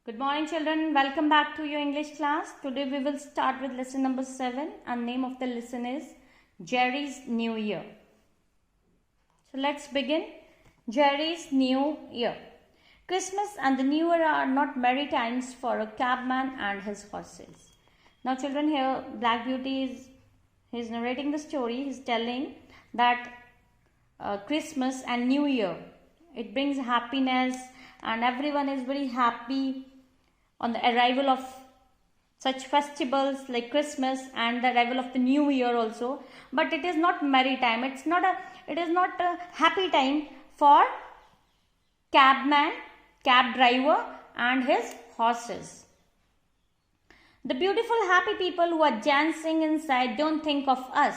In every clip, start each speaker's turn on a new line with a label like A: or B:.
A: Good morning children, welcome back to your English class. Today we will start with lesson number 7 and name of the lesson is Jerry's New Year. So let's begin. Jerry's New Year. Christmas and the New Year are not merry times for a cabman and his horses. Now children, here Black Beauty is narrating the story. He's telling that Christmas and New Year, it brings happiness and everyone is very happy on the arrival of such festivals like Christmas and the arrival of the New Year also. But it is not merry time. It is not a happy time for cabman, cab driver and his horses. The beautiful happy people who are dancing inside don't think of us.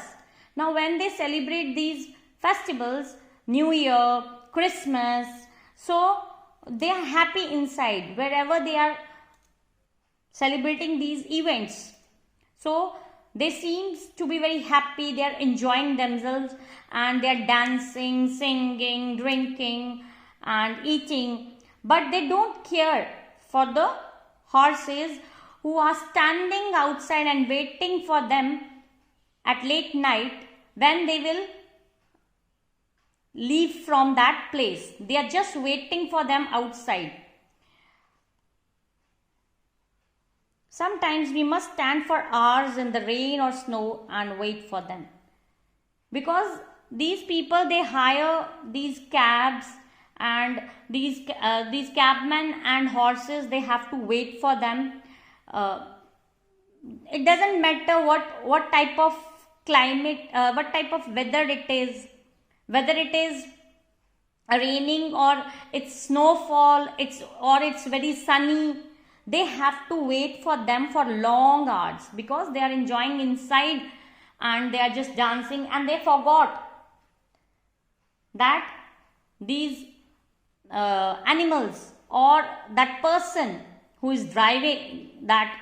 A: Now when they celebrate these festivals, New Year, Christmas, so they are happy inside wherever they are celebrating these events. So they seem to be very happy, they are enjoying themselves and they are dancing, singing, drinking and eating. But they don't care for the horses who are standing outside and waiting for them at late night when they will leave from that place. They are just waiting for them outside. Sometimes we must stand for hours in the rain or snow and wait for them. Because these people, they hire these cabs and these cabmen and horses, they have to wait for them. It doesn't matter what type of climate, what type of weather it is, whether it is raining or it's snowfall, it's very sunny. They have to wait for them for long hours because they are enjoying inside and they are just dancing and they forgot that these animals or that person who is driving that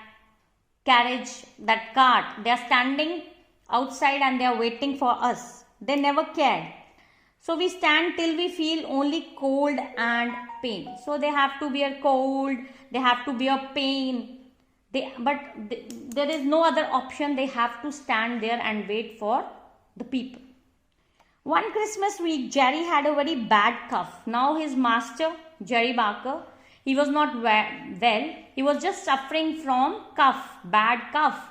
A: carriage, that cart, they are standing outside and they are waiting for us. They never cared. So we stand till we feel only cold and pain. So they have to bear cold, they have to bear pain. There is no other option. They have to stand there and wait for the people. One Christmas week, Jerry had a very bad cough. Now his master, Jerry Barker, he was not well. He was just suffering from bad cough.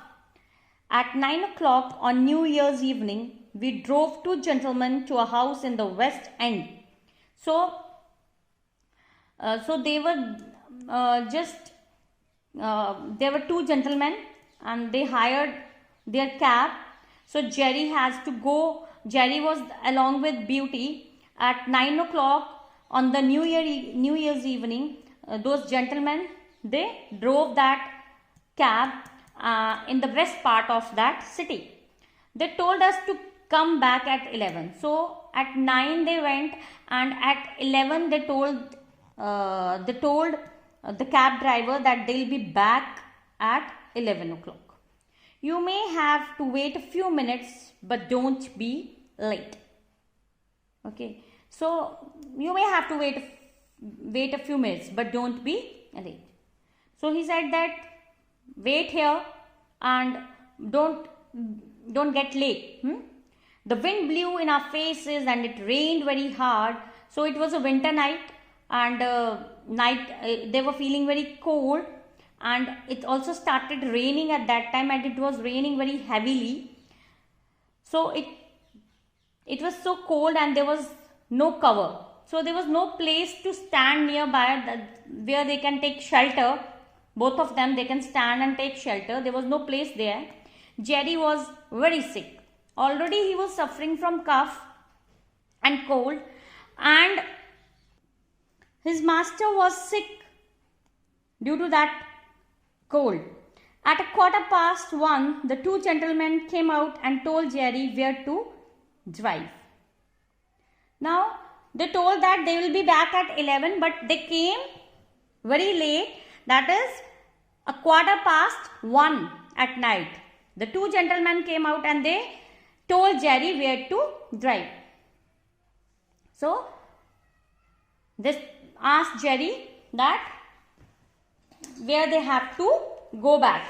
A: At 9 o'clock on New Year's evening, we drove two gentlemen to a house in the West End. So they were there were two gentlemen and they hired their cab. So Jerry has to go. Jerry was along with Beauty at 9 o'clock on the New Year's evening. Those gentlemen, they drove that cab in the west part of that city. They told us to come back at 11. So at 9 they went and at 11 they told the cab driver that they'll be back at 11 o'clock. You may have to wait a few minutes but don't be late. Okay, so you may have to wait a few minutes but don't be late. So he said that wait here and don't get late. The wind blew in our faces and it rained very hard. So it was a winter night and they were feeling very cold and it also started raining at that time and it was raining very heavily. So it was so cold and there was no cover. So there was no place to stand nearby where they can take shelter. Both of them, they can stand and take shelter. There was no place there. Jerry was very sick. Already he was suffering from cough and cold and his master was sick due to that cold. At 1:15, the two gentlemen came out and told Jerry where to drive. Now they told that they will be back at 11 but they came very late, that is 1:15 at night. The two gentlemen came out and they told Jerry where to drive. So this asked Jerry that where they have to go back,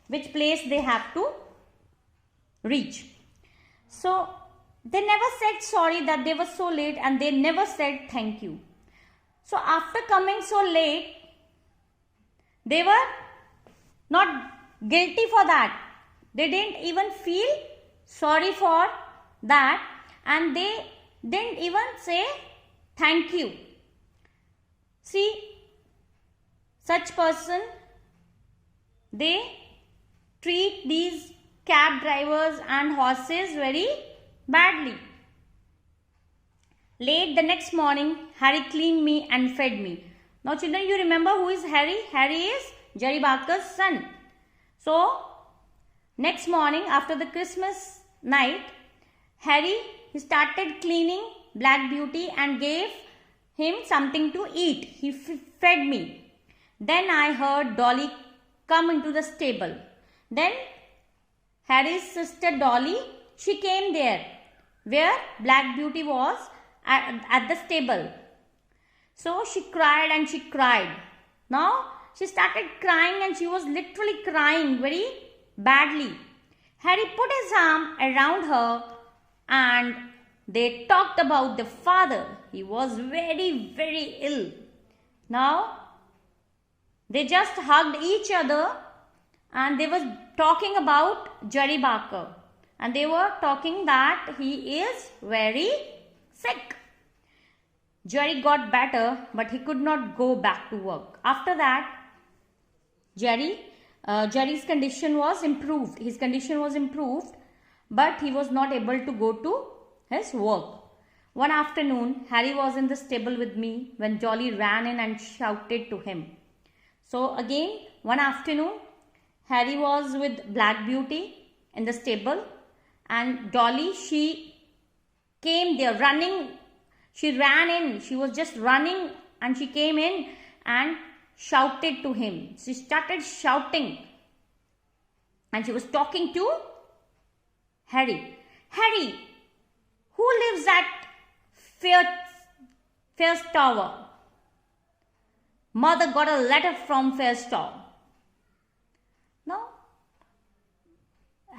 A: which place they have to reach. So they never said sorry that they were so late, and they never said thank you. So after coming so late, they were not guilty for that. They didn't even feel sorry for that, and they didn't even say thank you. See, such person, they treat these cab drivers and horses very badly. Late the next morning, Harry cleaned me and fed me. Now children, you remember who is Harry? Harry is Jerry Barker's son. So, next morning after the Christmas night, Harry started cleaning Black Beauty and gave him something to eat. He fed me. Then I heard Dolly come into the stable. Then Harry's sister Dolly, she came there where Black Beauty was at the stable. So she cried and she cried. Now she started crying, and she was literally crying very badly. Harry put his arm around her and they talked about the father. He was very, very ill. Now they just hugged each other and they were talking about Jerry Barker. And they were talking that he is very sick. Jerry got better, but he could not go back to work. After that, Jerry's condition was improved. His condition was improved, but he was not able to go to his work. One afternoon, Harry was in the stable with me when Dolly ran in and shouted to him. So again, one afternoon, Harry was with Black Beauty in the stable, and Dolly, she came there running. She ran in. She was just running and she came in and shouted to him. She started shouting and she was talking to Harry. Harry, who lives at Fierce Tower? Mother got a letter from Fierce Tower. Now,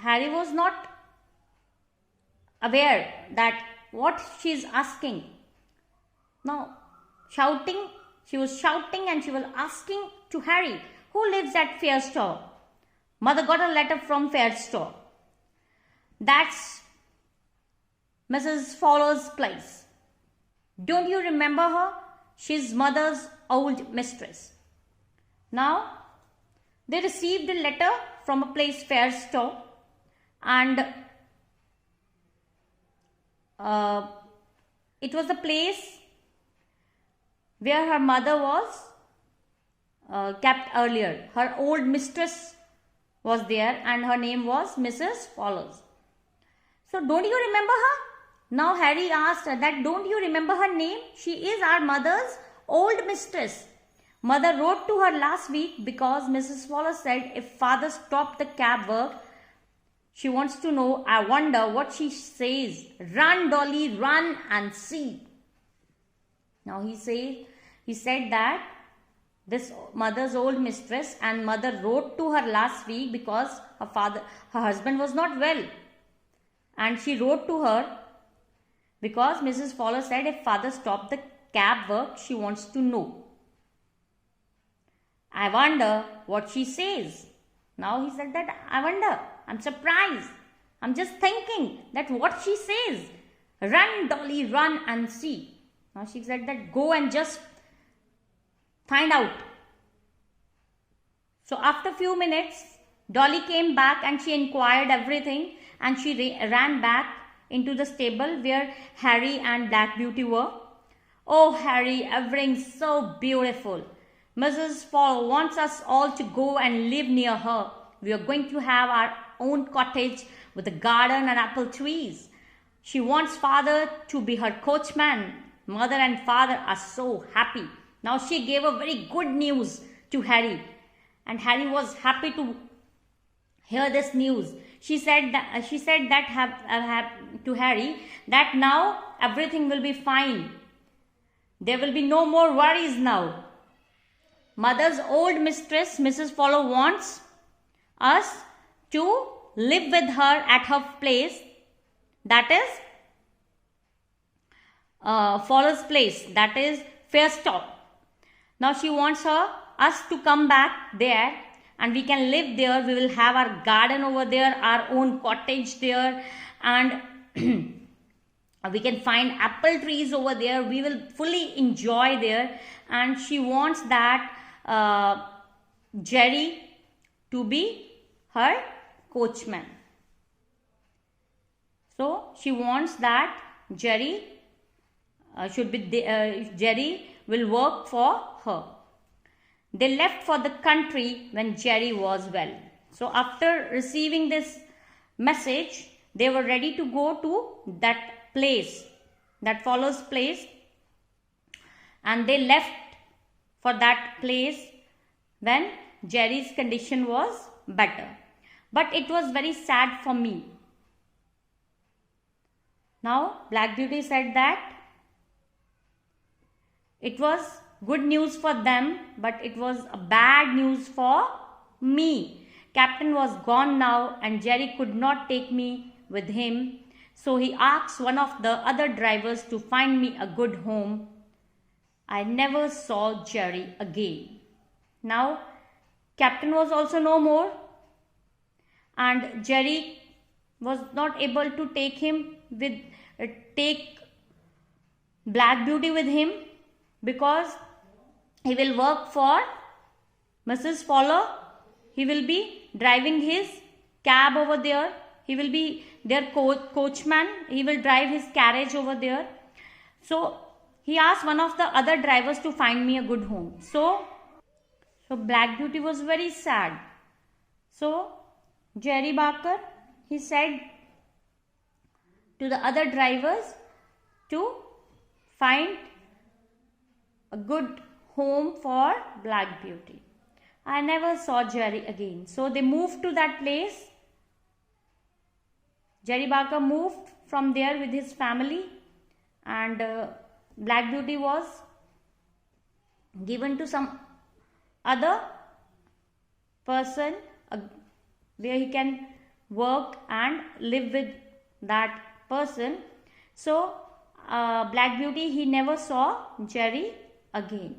A: Harry was not aware that what she is asking. Now, she was shouting and she was asking to Harry, who lives at Fierce Tower? Mother got a letter from Fierce Tower. That's Mrs. Fowler's place. Don't you remember her? She's mother's old mistress. Now, they received a letter from a place Fierce Tower, and it was the place where her mother was kept earlier. Her old mistress was there and her name was Mrs. Fowler. So don't you remember her? Now Harry asked her that, don't you remember her name? She is our mother's old mistress. Mother wrote to her last week because Mrs. Fowler said if father stopped the cab work, she wants to know. I wonder what she says. Run, Dolly, run and see. Now he said that this mother's old mistress, and mother wrote to her last week because her husband was not well. And she wrote to her because Mrs. Fowler said if father stopped the cab work, she wants to know. I wonder what she says. Now he said that, I wonder, I'm surprised. I'm just thinking that what she says. Run, Dolly, run and see. Now she said that go and just find out. So after a few minutes, Dolly came back and she inquired everything, and she ran back into the stable where Harry and Black Beauty were. Oh Harry, everything's so beautiful. Mrs. Fowler wants us all to go and live near her. We are going to have our own cottage with a garden and apple trees. She wants father to be her coachman. Mother and father are so happy. Now she gave a very good news to Harry, and Harry was happy to hear this news. She said that to Harry that now everything will be fine. There will be no more worries now. mother's old mistress, Mrs. Fowler, wants us to live with her at her place, that is Fowler's place, that is Fairstop. Now she wants us to come back there and we can live there. We will have our garden over there, our own cottage there, and we can find apple trees over there. We will fully enjoy there. And she wants that Jerry to be her coachman. So she wants that Jerry Jerry will work for her. They left for the country when Jerry was well. So after receiving this message, they were ready to go to that place, that Fowler's place, and they left for that place when Jerry's condition was better. But it was very sad for me. Now Black Beauty said that it was good news for them, but it was a bad news for me. Captain was gone now and Jerry could not take me with him. So he asked one of the other drivers to find me a good home. I never saw Jerry again. Now Captain was also no more, and Jerry was not able to take Black Beauty with him, because he will work for Mrs. Fowler. He will be driving his cab over there. He will be their coachman. He will drive his carriage over there. So he asked one of the other drivers to find me a good home. So Black Beauty was very sad. So Jerry Barker, he said to the other drivers to find a good home for Black Beauty. I never saw Jerry again. So they moved to that place. Jerry Barker moved from there with his family, and Black Beauty was given to some other person where he can work and live with that person. So Black Beauty, he never saw Jerry again.